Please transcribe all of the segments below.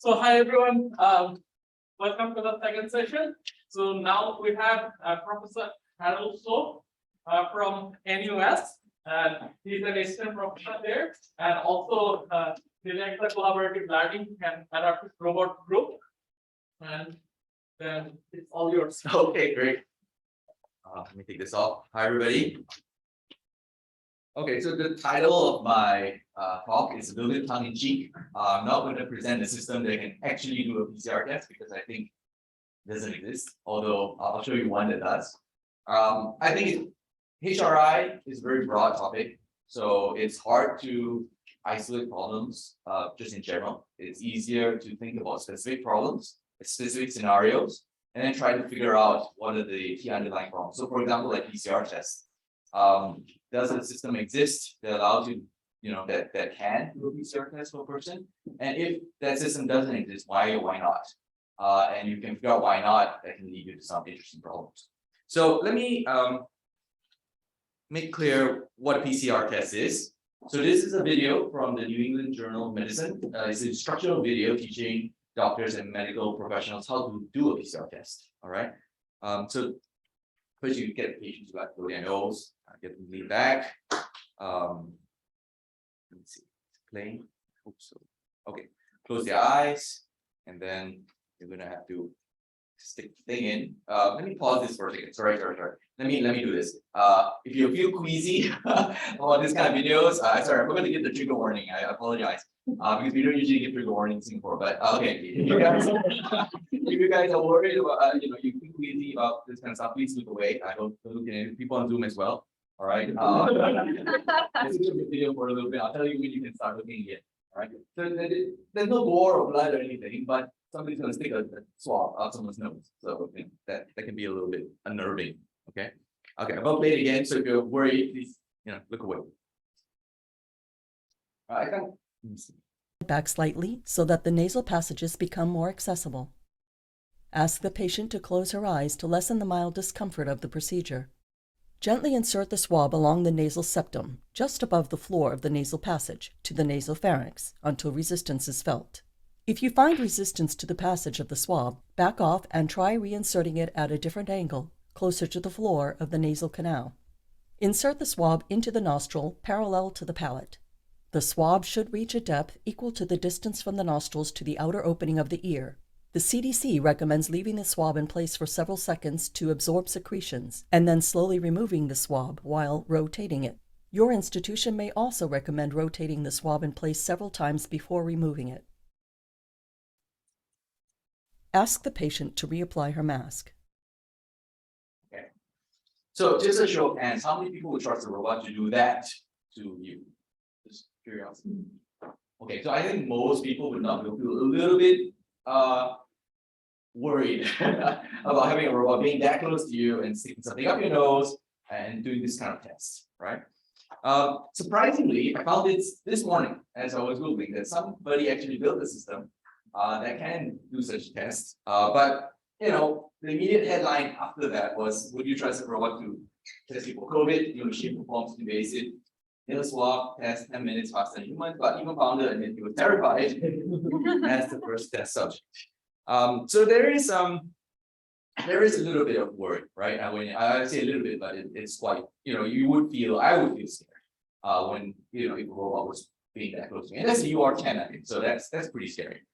So hi everyone, welcome to the second session. So now we have Professor Harold from NUS, and he's an assistant professor there, and also director collaborative learning and adaptive robot group. And then it's all yours. Okay, great. Let me take this off. Hi, everybody. Okay, so the title of my talk is a little bit tongue-in-cheek. I'm not going to present a system that can actually do a PCR test because I think it doesn't exist, although I'll show you one that does. I think HRI is a very broad topic, so it's hard to isolate problems just in general. It's easier to think about specific problems, specific scenarios, and then try to figure out what are the key underlying problems. So for example, like PCR tests. Does a system exist that allows you, that can do a PCR test for a person? And if that system doesn't exist, why or why not? And you can figure out why not, that can lead you to some interesting problems. So let me make clear what a PCR test is. So this is a video from the New England Journal of Medicine. It's an instructional video teaching doctors and medical professionals how to do a PCR test. All right. So first you get the patient to blow their nose, get them to lean back. Let me see, it's playing. Hope so. Okay, close their eyes, and then you're gonna have to stick the thing in. Let me pause this for a second. Sorry. Let me do this. If you feel queasy about this kind of videos, sorry, I'm going to give the trigger warning. I apologize. Because we don't usually give trigger warning in Singapore. But okay, if you guys are worried about you feel queasy about this kind of stuff, please look away. I don't look at it. People on Zoom as well. All right. Let's do the video for a little bit. I'll tell you when you can start looking again. All right. So there's no gore or blood or anything, but somebody's going to stick a swab out someone's nose. So that can be a little bit unnerving. Okay, I'm going to play it again. So if you're worried, please, look away. I can back slightly so that the nasal passages become more accessible. Ask the patient to close her eyes to lessen the mild discomfort of the procedure. Gently insert the swab along the nasal septum, just above the floor of the nasal passage, to the nasopharynx, until resistance is felt. If you find resistance to the passage of the swab, back off and try reinserting it at a different angle, closer to the floor of the nasal canal. Insert the swab into the nostril parallel to the palate. The swab should reach a depth equal to the distance from the nostrils to the outer opening of the ear. The CDC recommends leaving the swab in place for several seconds to absorb secretions, and then slowly removing the swab while rotating it. Your institution may also recommend rotating the swab in place several times before removing it. Ask the patient to reapply her mask. Okay. So just a show of hands, how many people would trust a robot to do that to you? Just curiosity. Okay, so I think most people would not. Feel a little bit worried about having a robot being that close to you and sticking something up your nose and doing this kind of test, right? Surprisingly, I found this morning as I was Googling that somebody actually built a system that can do such tests. But the immediate headline after that was, would you trust a robot to test you for COVID? Your machine performs invasive nasal swab test 10 minutes faster than humans, but even found it and he was terrified as the first test subject. So there is a little bit of worry, right? I say a little bit, but it's quite, I would feel scared when if a robot was being that close to me. And that's a UR10, I think. So that's pretty scary.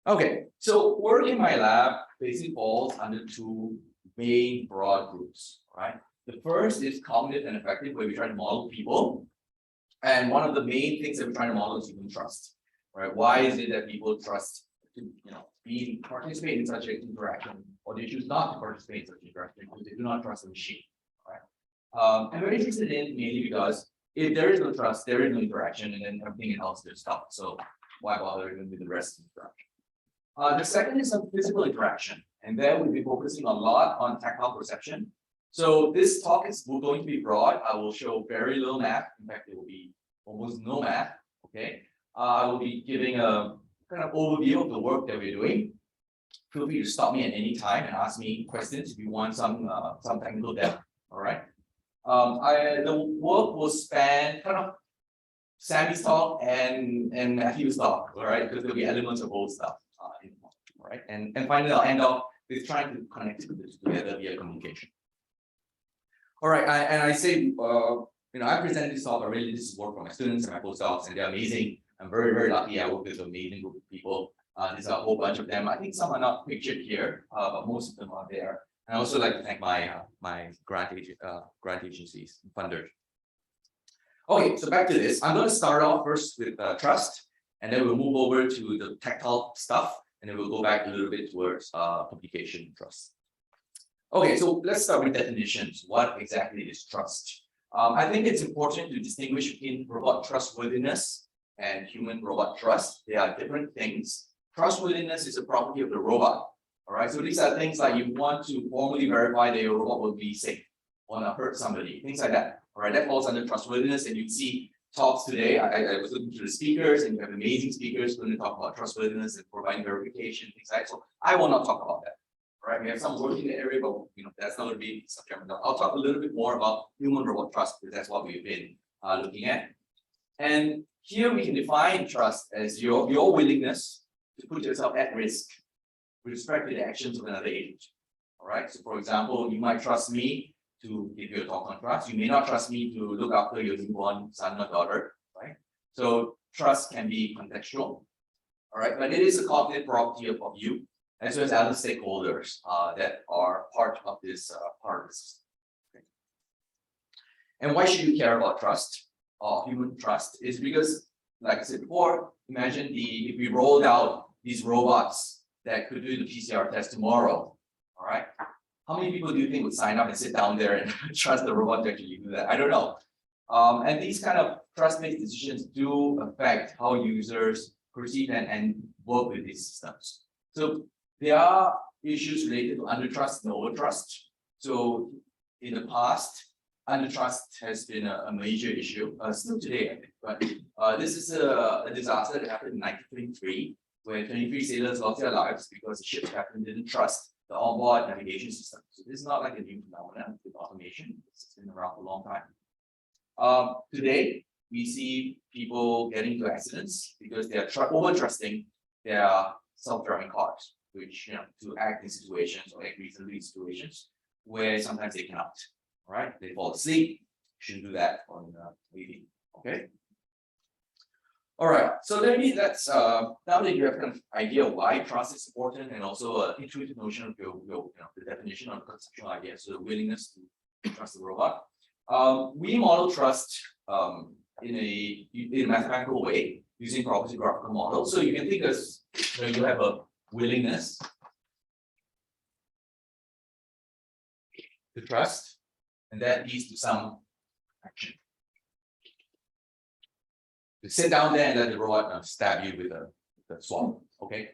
Okay, so work in my lab basically falls under two main broad groups, right? The first is cognitive and affective, where we try to model people. And one of the main things that we're trying to model is human trust, right? Why is it that people trust to, participate in such an interaction, or they choose not to participate in such an interaction because they do not trust the machine, right? I'm very interested in mainly because if there is no trust, there is no interaction, and then everything else is stopped. So why bother even with the rest of the interaction? The second is some physical interaction, and there we'll be focusing a lot on tactile perception. So this talk is going to be broad. I will show very little math. In fact, it will be almost no math. Okay. I will be giving a kind of overview of the work that we're doing. Feel free to stop me at any time and ask me questions if you want some technical depth. All right. The work will span kind of Sammy's talk and Matthew's talk, all right? Because there'll be elements of both stuff, in one, all right? And finally, I'll end off with trying to connect this together via communication. All right, I say, I present this talk. I really this is work for my students and my postdocs, and they're amazing. I'm very, very lucky. I work with an amazing group of people. There's a whole bunch of them. I think some are not pictured here, but most of them are there. And I also like to thank my grant agencies, funders. Okay, so back to this. I'm going to start off first with trust, and then we'll move over to the tactile stuff, and then we'll go back a little bit towards communication trust. Okay, so let's start with definitions. What exactly is trust? I think it's important to distinguish between robot trustworthiness and human robot trust. They are different things. Trustworthiness is a property of the robot. All right, so these are things like you want to formally verify that your robot will be safe or not hurt somebody, things like that. All right, that falls under trustworthiness, and you see talks today. I was looking through the speakers, and you have amazing speakers going to talk about trustworthiness and providing verification, things like that. So I will not talk about that. All right, we have some work in the area, but that's not going to be subject matter. I'll talk a little bit more about human robot trust, because that's what we've been looking at. And here we can define trust as your willingness to put yourself at risk with respect to the actions of another agent. All right, so for example, you might trust me to give you a talk on trust. You may not trust me to look after your newborn son or daughter, right? So trust can be contextual, all right, but it is a cognitive property of you as well as other stakeholders that are part of this system. Okay. And why should you care about trust or human trust? Is because, like I said before, imagine if we rolled out these robots that could do the PCR test tomorrow, all right? How many people do you think would sign up and sit down there and trust the robot to actually do that? I don't know. And these kind of trust-based decisions do affect how users perceive and work with these systems. So there are issues related to undertrust and overtrust. So in the past, undertrust has been a major issue, still today, I think. But this is a disaster that happened in 1923, where 23 sailors lost their lives because the ship's captain didn't trust the onboard navigation system. So this is not like a new phenomenon with automation. It's been around for a long time. Today, we see people getting into accidents because they are over-trusting their self-driving cars, which, to act in situations or act reasonably in situations where sometimes they cannot. All right, they fall asleep. Shouldn't do that on waiting. Okay. All right, so let's now that you have kind of idea why trust is important, and also an intuitive notion of your the definition of the conceptual idea, so the willingness to trust the robot. We model trust in a mathematical way using property graphical models. So you can think as you have a willingness to trust, and that leads to some action. To sit down there and let the robot stab you with a swab. Okay.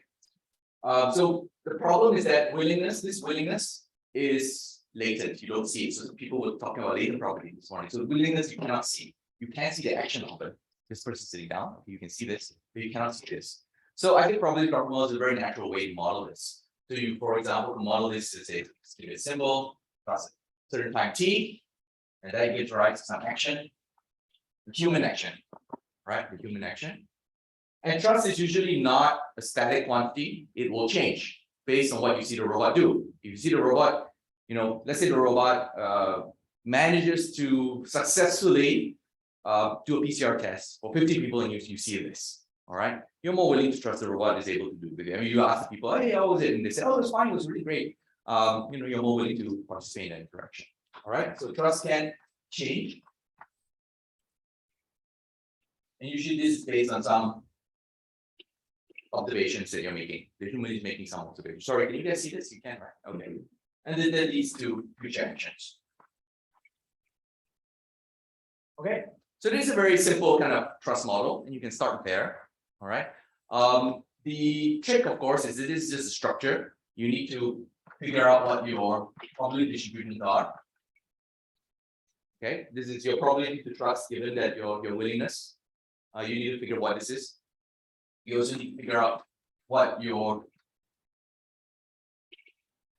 So the problem is that this willingness is latent. You don't see it. So people were talking about latent property this morning. So willingness you cannot see. You can't see the action of it. This person sitting down. You can see this, but you cannot see this. So I think probably graphical model is a very natural way to model this. So you, for example, can model this to say, give it a symbol, plus a certain time t, and that gives rise to some action, the human action. Right, the human action. And trust is usually not a static quantity. It will change based on what you see the robot do. If you see the robot, let's say the robot manages to successfully do a PCR test for 50 people and you see this, all right? You're more willing to trust the robot is able to do it. I mean, you ask the people, hey, how was it? And they say, oh, it was fine, it was really great. You're more willing to participate in that interaction, all right? So trust can change. And usually this is based on some observations that you're making. The human is making some observations. Sorry, can you guys see this? You can, right? Okay. And then that leads to future actions. Okay. So this is a very simple kind of trust model, and you can start there. All right. The trick, of course, is it is just a structure. You need to figure out what your probability distributions are. Okay. This is your probability to trust given that your willingness. You need to figure out what this is. You also need to figure out what your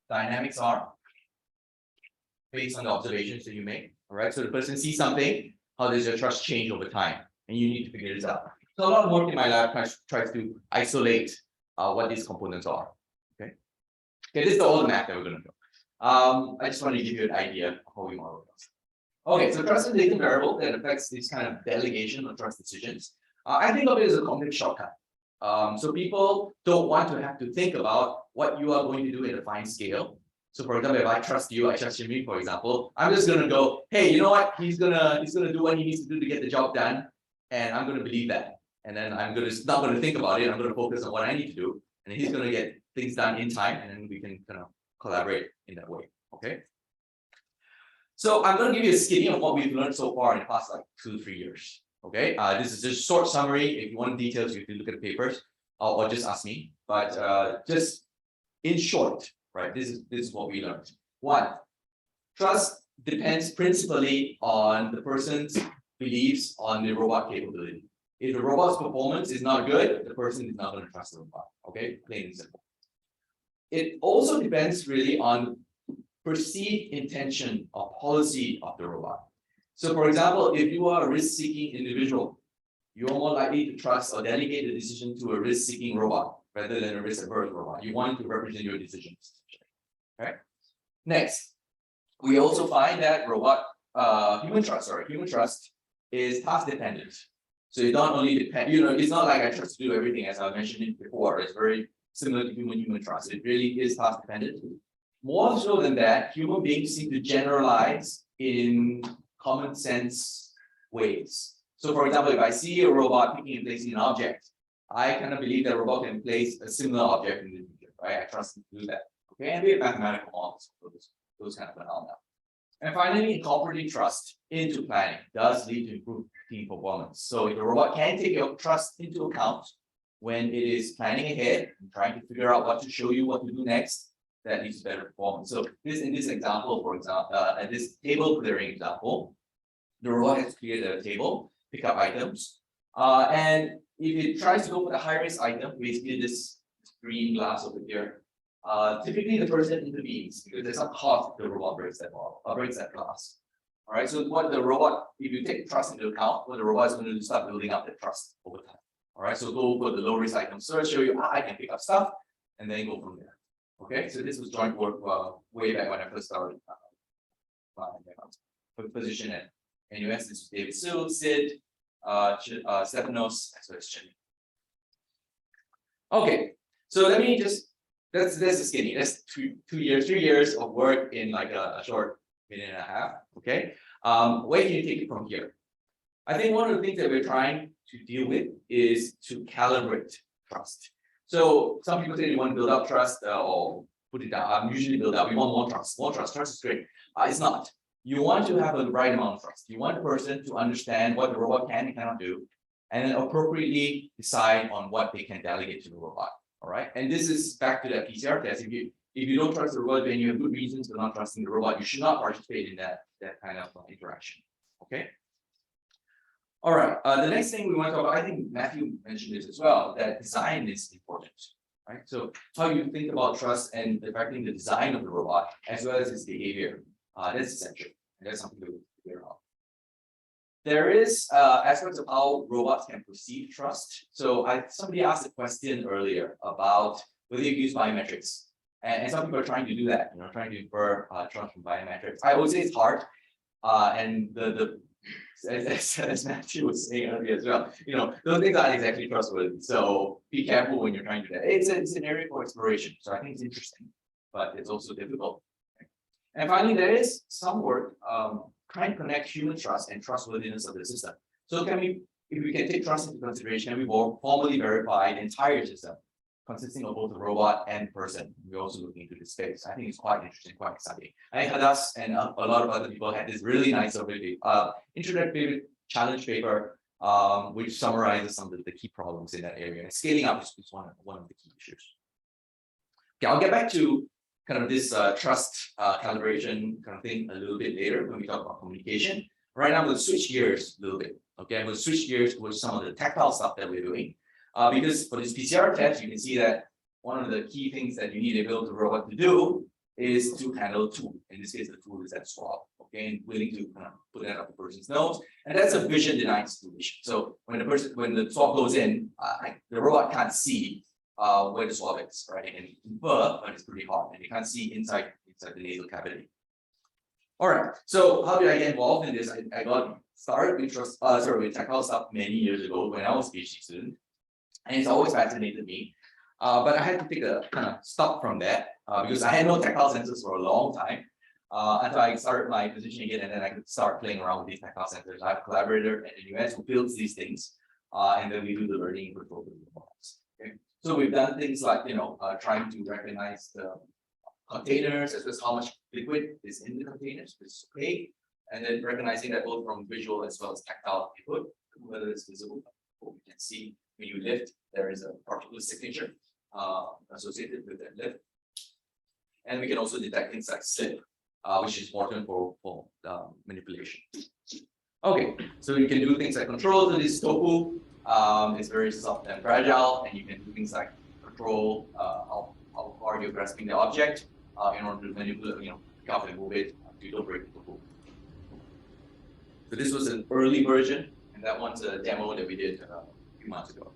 dynamics are based on the observations that you make. All right. So the person sees something. How does your trust change over time? and you need to figure this out. So a lot of work in my lab tries to isolate what these components are. Okay, this is all the math that we're going to do. I just want to give you an idea of how we model this. Okay, so trust is a data variable that affects this kind of delegation of trust decisions. I think of it as a complex shortcut. So people don't want to have to think about what you are going to do at a fine scale. So for example, if I trust you, I trust Jimmy, for example, I'm just gonna go, hey, you know what? He's gonna do what he needs to do to get the job done, and I'm gonna believe that. And then I'm not gonna think about it. I'm gonna focus on what I need to do, and he's gonna get things done in time, and then we can kind of collaborate in that way. Okay. So I'm gonna give you a skinny of what we've learned so far in the past like 2-3 years. Okay. This is just a short summary. If you want details, you can look at the papers or just ask me. But just in short. Right, this is what we learned. 1, trust depends principally on the person's beliefs on the robot capability. If the robot's performance is not good, the person is not going to trust the robot. Okay, plain and simple. It also depends really on perceived intention or policy of the robot. So, for example, if you are a risk-seeking individual, you are more likely to trust or delegate the decision to a risk-seeking robot rather than a risk-averse robot. You want to represent your decisions. Right. Next, we also find that human trust is task dependent. So it not only depend, it's not like I trust to do everything as I mentioned before. It's very similar to human trust. It really is task dependent. More so than that, human beings seem to generalize in common sense ways. So for example, if I see a robot picking and placing an object, I kind of believe that a robot can place a similar object in the future, right? I trust it to do that. Okay, and we have mathematical models for those kind of phenomena. And finally, incorporating trust into planning does lead to improved team performance. So if the robot can take your trust into account when it is planning ahead and trying to figure out what to show you, what to do next, that leads to better performance. So in this example, for example, this table clearing example, the robot has cleared the table, pick up items, and if it tries to go for the high risk item, basically this green glass over here. Typically the person intervenes because there's some cost if the robot breaks that glass. All right, so what the robot, if you take trust into account, what the robot is going to do is start building up that trust over time. All right, so go for the low risk item search, show you I can pick up stuff, and then go from there. Okay, so this was joint work way back when I first started my position at NUS. This was David Sill, Sid, Stefanos, as well as Jimmy. Okay, so let me just. That's the skinny. That's 3 years of work in like a short minute and a half. Okay. Where can you take it from here? I think one of the things that we're trying to deal with is to calibrate trust. So some people say they want to build up trust or put it down. Usually build up. We want more trust. More trust. Trust is great. It's not. You want to have the right amount of trust. You want the person to understand what the robot can and cannot do, and then appropriately decide on what they can delegate to the robot. All right, and this is back to that PCR test. If you don't trust the robot, then you have good reasons for not trusting the robot. You should not participate in that kind of interaction. Okay. All right. The next thing we want to talk about, I think Matthew mentioned this as well, that design is important. Right. So how you think about trust and affecting the design of the robot as well as its behavior. That's essential. And that's something that we figure out. There is aspects of how robots can perceive trust. So somebody asked a question earlier about whether you use biometrics, and some people are trying to do that. Trying to infer trust from biometrics. I would say it's hard, and as Matthew was saying earlier as well, those things aren't exactly trustworthy. So be careful when you're trying to do that. It's an area for exploration. So I think it's interesting, but it's also difficult. And finally, there is some work. Trying to connect human trust and trustworthiness of the system. So if we can take trust into consideration, we will formally verify the entire system, consisting of both the robot and person. We're also looking into this space. I think it's quite interesting, quite exciting. I think Hadas and a lot of other people had this really nice introductory challenge paper, which summarizes some of the key problems in that area. And scaling up is one of the key issues. Okay, I'll get back to kind of this trust calibration kind of thing a little bit later when we talk about communication. Right now, I'm going to switch gears a little bit. Okay, I'm going to switch gears towards some of the tactile stuff that we're doing. Because for this PCR test, you can see that one of the key things that you need to build the robot to do is to handle tool. In this case, the tool is that swab, okay, and willing to kind of put that up the person's nose, and that's a vision denied situation. So when the swab goes in, the robot can't see where the swab is, right? And infer, but it's pretty hot, and you can't see inside the nasal cavity. All right. So how did I get involved in this? I got started with tactile stuff many years ago when I was a PhD student, and it's always fascinated me. But I had to take a kind of stop from that because I had no tactile sensors for a long time until I started my position again, and then I could start playing around with these tactile sensors. I have a collaborator at the US who builds these things, and then we do the learning and control with the robots. Okay, so we've done things like trying to recognize the containers as well as how much liquid is in the containers, which is okay, and then recognizing that both from visual as well as tactile input, whether it's visible. What we can see when you lift, there is a particular signature associated with that lift. And we can also detect things like slip, which is important for manipulation. Okay, so you can do things like control. So this tofu is very soft and fragile, and you can do things like control how far you're grasping the object in order to manipulate, pick up and move it so you don't break the tofu. So this was an early version, and that one's a demo that we did a few months ago.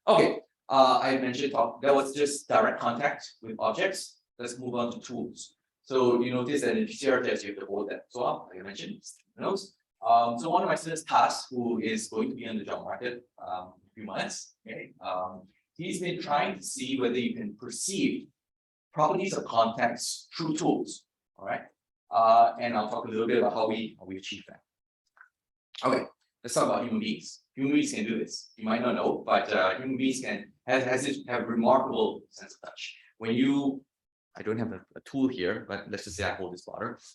Okay, I mentioned that was just direct contact with objects. Let's move on to tools. So you notice that in PCR test, you have to hold that swab, like I mentioned, nose. So one of my students, Tas, who is going to be on the job market in a few months, okay, he's been trying to see whether you can perceive properties of contacts through tools. All right, and I'll talk a little bit about how we achieve that. Okay, let's talk about human beings. Human beings can do this. You might not know, but human beings have remarkable sense of touch. I don't have a tool here, but let's just say I hold this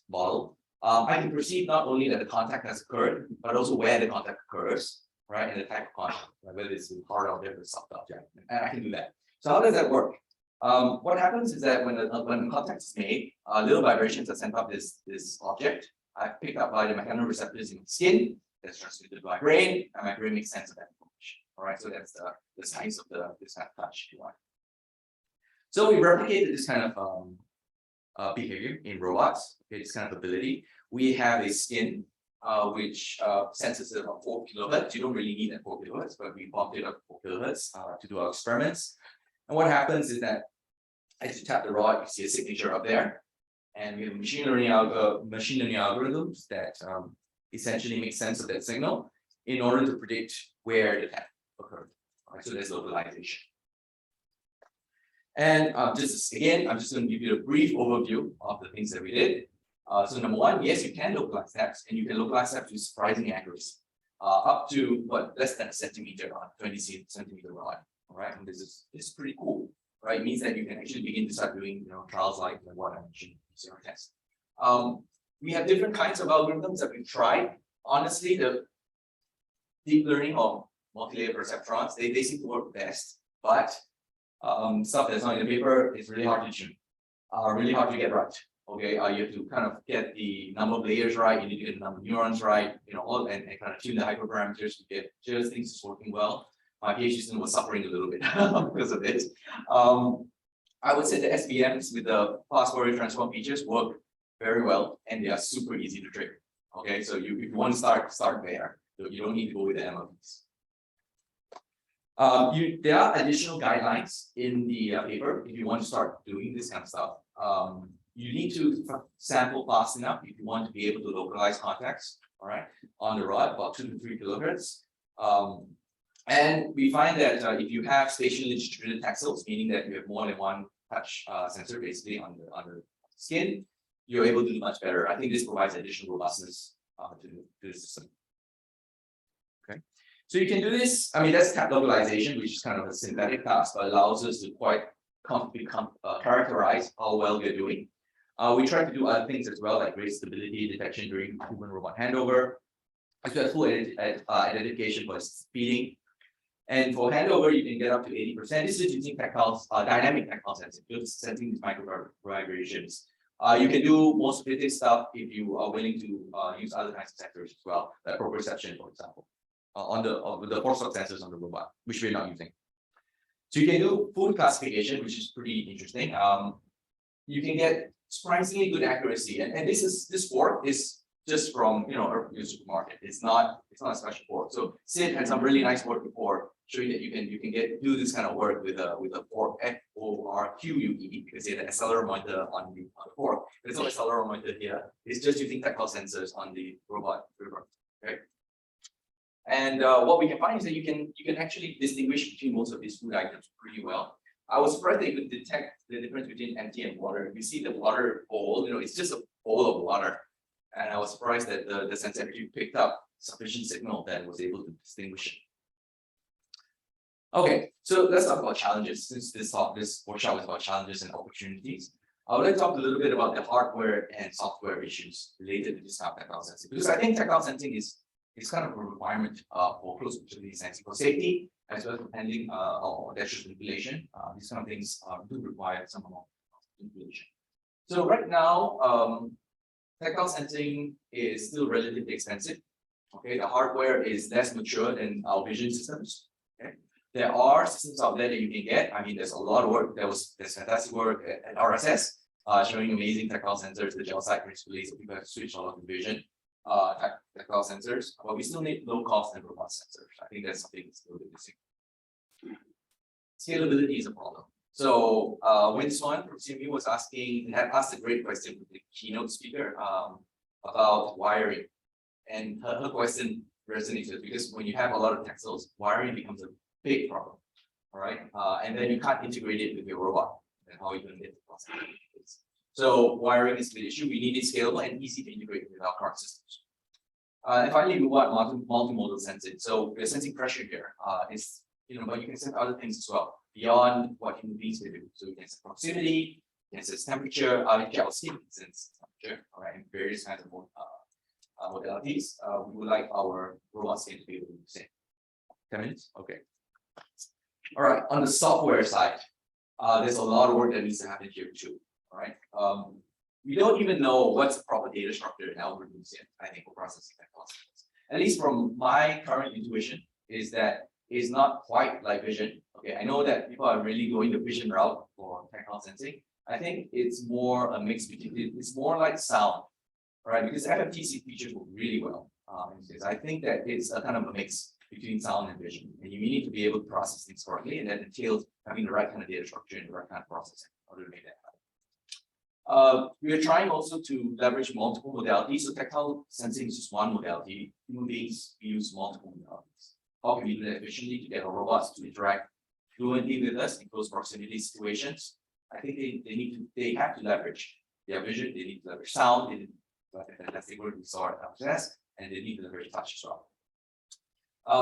bottle. I can perceive not only that the contact has occurred, but also where the contact occurs, right, and the type of contact, right, whether it's with hard object or soft object, and I can do that. So how does that work? What happens is that when the contact is made, little vibrations are sent up this object. I picked up by the mechanoreceptors in the skin. That's transmitted to my brain, and my brain makes sense of that information. All right, so that's the science of this kind of touch, if you want. So we replicated this kind of behavior in robots. Okay, this kind of ability. We have a skin which senses about 4 kilohertz. You don't really need that 4 kilohertz, but we bumped it up 4 kilohertz to do our experiments. And what happens is that as you tap the rod, you see a signature up there, and we have machine learning algorithms that essentially make sense of that signal in order to predict where the tap occurred. All right, so there's localization. And I'm just going to give you a brief overview of the things that we did. So number one, yes, you can localize taps, and you can localize taps with surprising accuracy, up to less than a centimeter on 20 centimeter rod. All right, and this is pretty cool, right? It means that you can actually begin to start doing trials like what I mentioned in our test. We have different kinds of algorithms that we've tried. Honestly, the deep learning or multi-layer perceptrons, they seem to work best, but stuff that's not in the paper is really hard to tune, really hard to get right. Okay, you have to kind of get the number of layers right, you need to get the number of neurons right, all and kind of tune the hyperparameters to get just things is working well. My PhD student was suffering a little bit because of this. I would say the SVMs with the fast Fourier transform features work very well, and they are super easy to trick. Okay, so if you want to start there. So you don't need to go with the MLPs. There are additional guidelines in the paper if you want to start doing this kind of stuff. You need to sample fast enough if you want to be able to localize contacts, all right, on the rod, about 2 to 3 kilohertz. And we find that if you have spatially distributed taxels, meaning that you have more than one touch sensor basically on the skin, you're able to do much better. I think this provides additional robustness to the system. Okay, so you can do this. I mean, that's tap localization, which is kind of a synthetic task, but allows us to quite characterize how well we're doing. We try to do other things as well, like great stability detection during human-robot handover, as well as full identification for speeding. And for handover, you can get up to 80%. This is using dynamic tactile sensing, just sensing these micro vibrations. You can do more specific stuff if you are willing to use other kinds of sensors as well, like proprioception, for example, on the force shock sensors on the robot, which we're not using. So you can do food classification, which is pretty interesting. you can get surprisingly good accuracy. And this fork is just from a supermarket. It's not a special fork. So Sid had some really nice work before showing that you can do this kind of work with a fork, FORQUE, because it's an accelerometer on the fork. There's no accelerometer here. It's just using tactile sensors on the robot river. Okay. And what we can find is that you can actually distinguish between most of these food items pretty well. I was surprised that you could detect the difference between empty and water. If you see the water bowl, it's just a bowl of water. And I was surprised that the sensor actually picked up sufficient signal that was able to distinguish it. Okay, so let's talk about challenges. Since this workshop is about challenges and opportunities, I would like to talk a little bit about the hardware and software issues related to this kind of tactile sensing, because I think tactile sensing is kind of a requirement for close proximity sensing for safety, as well as handling audacious manipulation. These kind of things do require some amount of manipulation. So right now, tactile sensing is still relatively expensive. Okay, the hardware is less mature than our vision systems. Okay, there are systems out there that you can get. I mean, there's a lot of work. There's fantastic work at RSS showing amazing tactile sensors, the gel side principally, so people have switched a lot of vision tactile sensors, but we still need low cost and robust sensors. I think that's something that's a little bit missing. Scalability is a problem. So Win Swan from CMU was asked a great question with the keynote speaker about wiring. And her question resonates because when you have a lot of textiles, wiring becomes a big problem. All right. And then you can't integrate it with your robot. And how are you going to get the process? So wiring is the issue. We need it scalable and easy to integrate with our current systems. And finally, we want multimodal sensing. So we're sensing pressure here. But you can sense other things as well beyond what human beings can do. So we can sense proximity, we can sense temperature, our skin can sense temperature, all right, and various kinds of modalities. We would like our robot skin to be able to do the same. 10 minutes? Okay. All right, on the software side, there's a lot of work that needs to happen here too. All right. We don't even know what's the proper data structure and algorithms yet, I think, for processing that concepts. At least from my current intuition, is that it's not quite like vision. Okay, I know that people are really going the vision route for tactile sensing. I think it's more a mix between, it's more like sound, right? Because FFTC features work really well. I think that it's a kind of a mix between sound and vision, and you need to be able to process things correctly, and that entails having the right kind of data structure and the right kind of processing in order to make that happen. We are trying also to leverage multiple modalities. So tactile sensing is just one modality. Human beings use multiple modalities. How can we do that efficiently to get our robots to interact fluently with us in close proximity situations? I think they have to leverage their vision, they need to leverage sound, they need to leverage a fantastic word we saw at RSS, and they need to leverage touch as well.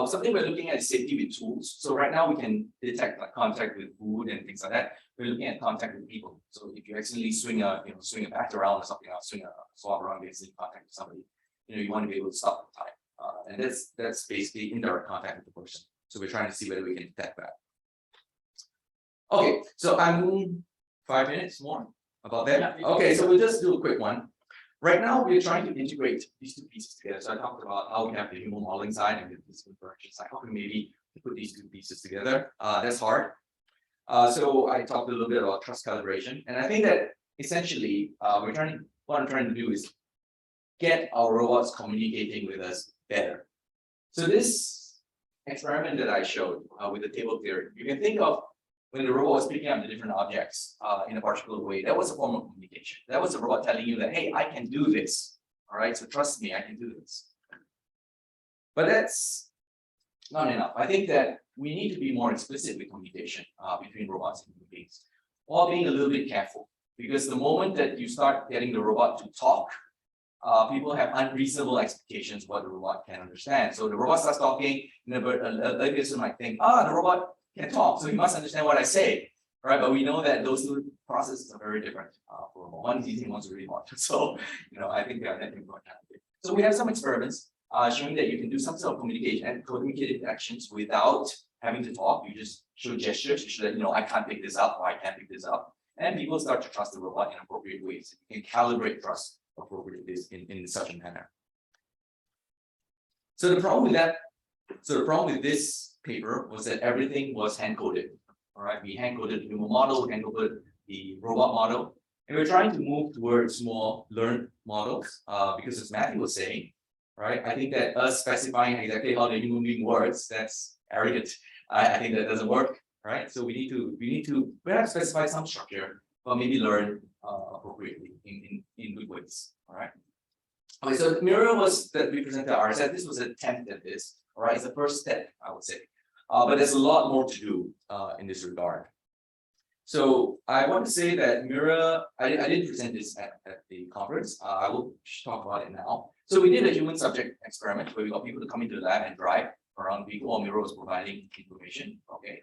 Something we're looking at is safety with tools. So right now we can detect contact with food and things like that. We're looking at contact with people. So if you accidentally swing a bat around or something, or swing a swab around, you accidentally contact with somebody, you want to be able to stop the time. And that's basically indirect contact with the person. So we're trying to see whether we can detect that. Okay, so I'm 5 minutes more about that. Okay, so we'll just do a quick one. Right now, we're trying to integrate these two pieces together. So I talked about how we have the human modeling side and the physical interaction side. How can we maybe put these two pieces together? That's hard. So I talked a little bit about trust calibration, and I think that essentially, what I'm trying to do is get our robots communicating with us better. So this experiment that I showed with the table theory, you can think of when the robot was picking up the different objects in a particular way. That was a form of communication. That was the robot telling you that, hey, I can do this. All right, so trust me, I can do this. But that's not enough. I think that we need to be more explicit with communication between robots and human beings, while being a little bit careful. Because the moment that you start getting the robot to talk, people have unreasonable expectations of what the robot can understand. So the robot starts talking, a person might think, the robot can talk, so he must understand what I say, right? But we know that those two processes are very different. For robot. One is easy, one's really hard. So, I think they are net important. So we have some experiments showing that you can do some sort of communication and communicative actions without having to talk. You just show gestures, you show that, I can't pick this up, or I can't pick this up. And people start to trust the robot in appropriate ways. You can calibrate trust appropriately in such a manner. So the problem with this paper was that everything was hand-coded. All right, we hand-coded the human model, hand-coded the robot model, And we're trying to move towards more learned models, because as Matthew was saying, right, I think that us specifying exactly how the human being works, that's arrogant. I think that doesn't work, right? So we have to specify some structure, but maybe learn appropriately in good ways, all right? Okay, so the mirror was that we presented at RSS. This was an attempt at this, all right? It's the first step, I would say. But there's a lot more to do in this regard. So I want to say that mirror, I didn't present this at the conference. I will talk about it now. So we did a human subject experiment where we got people to come into the lab and drive around the vehicle while mirror was providing information. Okay.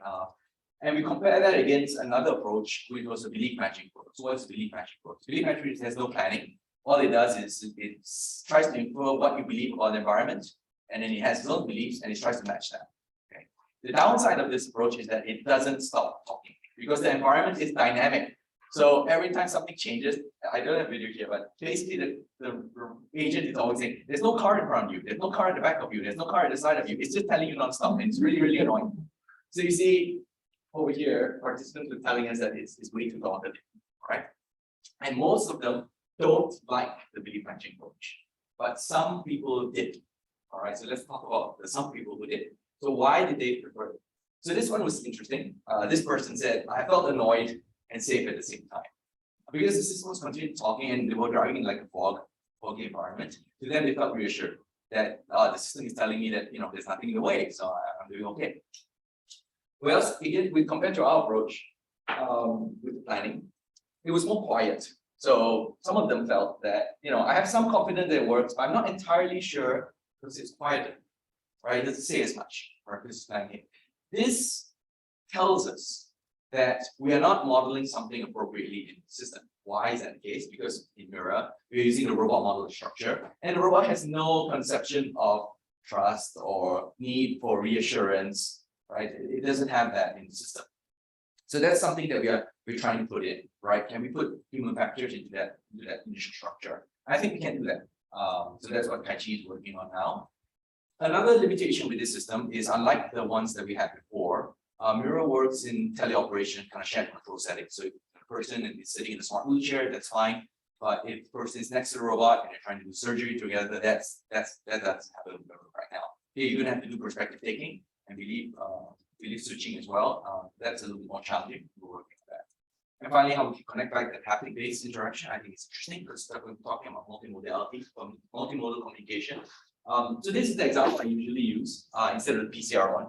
And we compare that against another approach, which was a belief matching approach. So what's belief matching approach? Belief matching has no planning. All it does is it tries to infer what you believe about the environment, and then it has its own beliefs and it tries to match them. Okay. The downside of this approach is that it doesn't stop talking because the environment is dynamic. So every time something changes, I don't have video here, but basically the agent is always saying, there's no car in front of you, there's no car at the back of you, there's no car at the side of you. It's just telling you nonstop, and it's really, really annoying. So you see over here, participants are telling us that it's way too daunting, right? And most of them don't like the belief matching approach, but some people did. All right, so let's talk about the some people who did. So why did they prefer it? So this one was interesting. This person said, I felt annoyed and safe at the same time. Because the system was continuing talking and they were driving in like a foggy environment. To them, they felt reassured that the system is telling me that there's nothing in the way, so I'm doing okay. Well, again, we compared to our approach with planning, it was more quiet. So some of them felt that I have some confidence that it works, but I'm not entirely sure because it's quieter, right? It doesn't say as much, right? This planning. This tells us that we are not modeling something appropriately in the system. Why is that the case? Because in Mirror, we're using the robot model structure, and the robot has no conception of trust or need for reassurance, right? It doesn't have that in the system. So that's something that we're trying to put in, right? Can we put human factors into that initial structure? I think we can do that. So that's what Kai Chi is working on now. Another limitation with this system is, unlike the ones that we had before, Mirror works in teleoperation kind of shared control settings. So if the person is sitting in a smart wheelchair, that's fine. But if the person is next to the robot and they're trying to do surgery together, that doesn't happen right now. Here you're gonna have to do perspective taking and belief switching as well. That's a little bit more challenging. We're working on that. And finally, how we can connect like that haptic-based interaction. I think it's interesting because we're talking about multimodality, multimodal communication. So this is the example I usually use instead of the PCR one.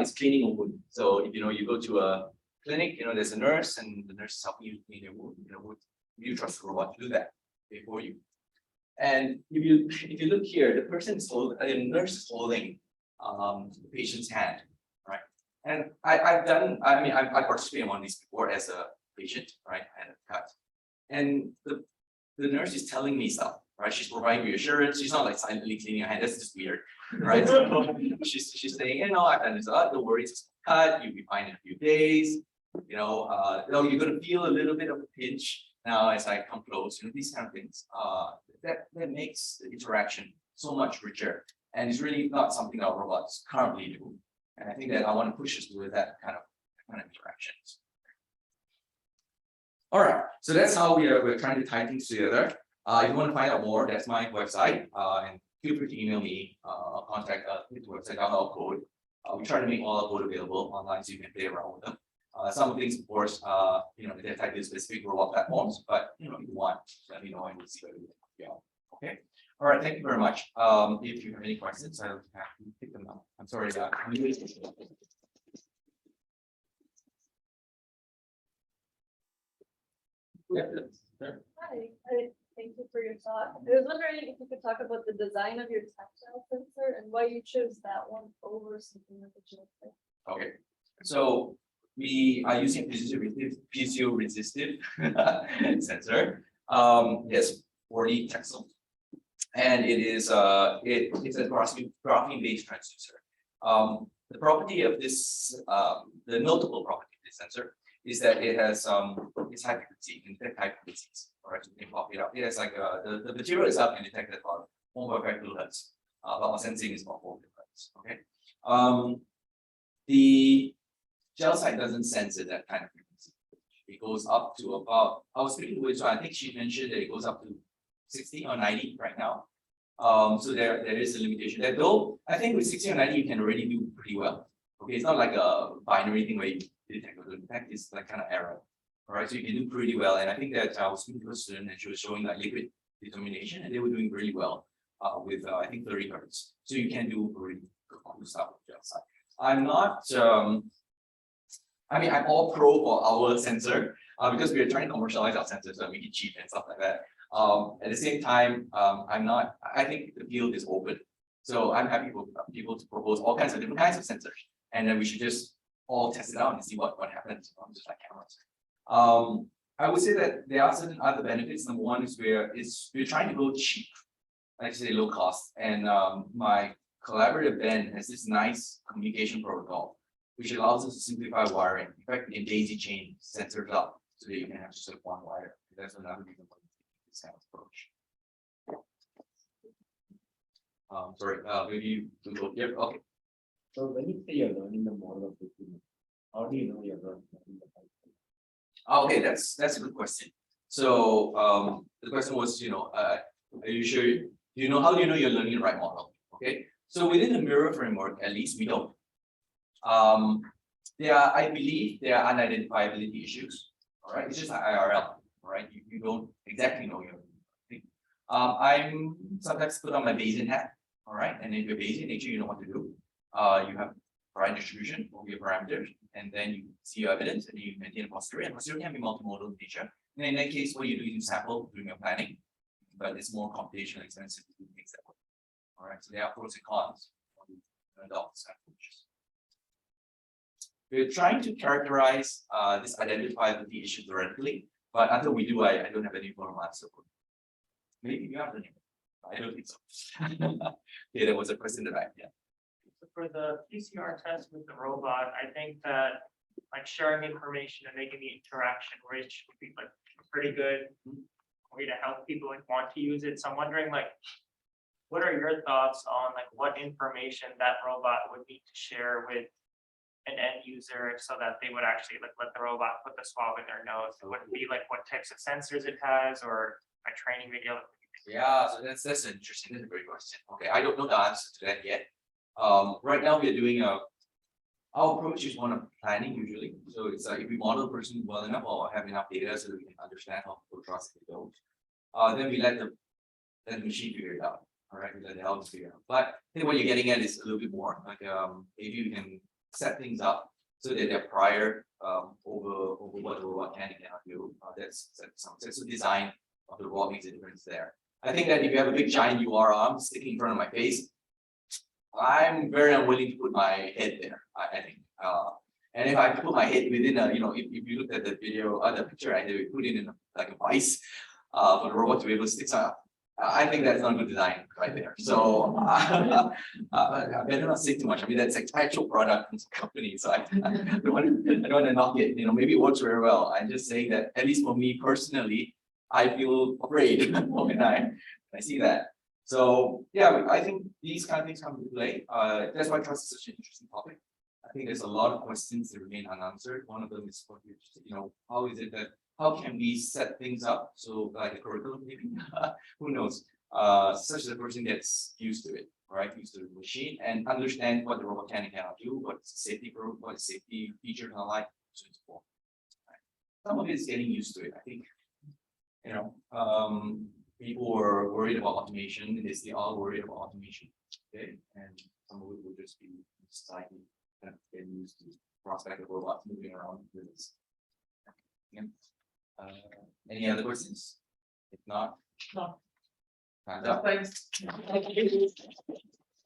It's cleaning a wound. So if you go to a clinic, there's a nurse and the nurse is helping you clean your wound. You trust the robot to do that before you. And if you look here, the nurse is holding the patient's hand, right? And I've participated in one of these before as a patient, right? I had a cut, and the nurse is telling me stuff, right? She's providing reassurance. She's not like silently cleaning her hand. That's just weird, right? So she's saying, I've done this. Don't worry, it's just a cut. You'll be fine in a few days. You're gonna feel a little bit of a pinch now as I come close. These kind of things. That makes the interaction so much richer. And it's really not something our robots currently do. And I think that I want to push us with that kind of interactions. All right, so that's how we're trying to tie things together. If you want to find out more, that's my website. And feel free to email me. I'll contact the website. I'll code. We try to make all our code available online so you can play around with them. Some of the things, of course, they're tied to specific robot platforms, but if you want, let me know and we'll see what we can do. Okay. All right, thank you very much. If you have any questions, I'll have to pick them up. I'm sorry. Hi, thank you for your talk. I was wondering if you could talk about the design of your tactile sensor and why you chose that one over something like a gel plate. Okay, so we are using piezo-resistive sensor. Yes, 40 Texel. And it is it's a graphene-based transducer. The property of this, the notable property of this sensor is that it has it's high frequency, can detect high frequencies. All right, so you can pop it up. It has like the material itself can detect about 1.5 kilohertz, but our sensing is about 4 kilohertz. Okay. The gel site doesn't sense it that kind of frequency. it goes up to about, I was speaking with, so I think she mentioned that it goes up to 60 or 90 right now. So there is a limitation there, though I think with 60 or 90 you can already do pretty well. Okay, it's not like a binary thing where you detect or don't detect, it's like kind of error. All right, so you can do pretty well, and I think that I was speaking to a student and she was showing like liquid determination, and they were doing really well with I think 30 hertz. So you can do really good stuff with gel side. I'm not. I mean, I'm all pro for our sensor because we are trying to commercialize our sensors and make it cheap and stuff like that. At the same time, I'm not. I think the field is open, so I'm happy for people to propose all kinds of different kinds of sensors, and then we should just all test it out and see what happens. Just like cameras. I would say that there are certain other benefits. Number one is we're trying to go cheap, like say low cost, and my collaborative Ben has this nice communication protocol, which allows us to simplify wiring. In fact, we can daisy chain sensors up so that you can have just like one wire. That's another reason why we take this kind of approach. Sorry, maybe you go here. Okay. So when you say you're learning the model of the human, how do you know you're learning the pipeline? Okay, that's a good question. So the question was, are you sure? Do you know how do you know you're learning the right model? Okay, so within the mirror framework, at least we don't. I believe there are unidentifiability issues. All right, it's just like IRL. All right, you don't exactly know your thing. I'm sometimes put on my Bayesian hat. All right, and if you're Bayesian, make sure you know what to do. You have right distribution of your parameters, and then you see your evidence and you maintain a posteriori. And posteriori can be multimodal in nature. And in that case, what you do is you sample during your planning, but it's more computationally expensive to do things that way. All right, so there are pros and cons of adopt this approaches. We're trying to characterize this identifiability issue theoretically, but until we do, I don't have any formal answer. Maybe you have the name. I don't think so. Okay, there was a question that For the PCR test with the robot, I think that like sharing information and making the interaction rich would be like a pretty good way to help people like want to use it. So I'm wondering like, what are your thoughts on like what information that robot would need to share with an end user so that they would actually like let the robot put the swab in their nose? Would it be like what types of sensors it has or a training video? Yeah, so that's interesting. That's a great question. Okay, I don't know the answer to that yet. Right now we are doing our approach is one of planning usually. So it's like if we model a person well enough or have enough data so that we can understand how people trust it goes, then we let the machine figure it out. All right, we let the algorithm figure it out. But I think what you're getting at is a little bit more like if you can set things up so that they're prior over what the robot can and cannot do. That's the design of the robot makes a difference there. I think that if you have a big giant UR arm sticking in front of my face, I'm very unwilling to put my head there. I think, and if I put my head within a, if you look at the video, the picture, I did put it in like a vice for the robot to be able to stick something. I think that's not good design right there. So I better not say too much. I mean, that's an actual product from the company, so I don't want to knock it. Maybe it works very well. I'm just saying that at least for me personally, I feel afraid when I see that. So yeah, I think these kind of things come into play. That's why trust is such an interesting topic. I think there's a lot of questions that remain unanswered. One of them is, how is it that how can we set things up so like a curriculum maybe who knows such that the person gets used to it, right? Used to the machine and understand what the robot can and cannot do, what's safety features and all that, so it's cool. Right. Some of it is getting used to it. I think people were worried about automation. They are worried about automation. Okay, and some of it will just be society kind of getting used to the prospect of robots moving around with this. Yeah. Any other questions? If not, No. time's up. Thanks.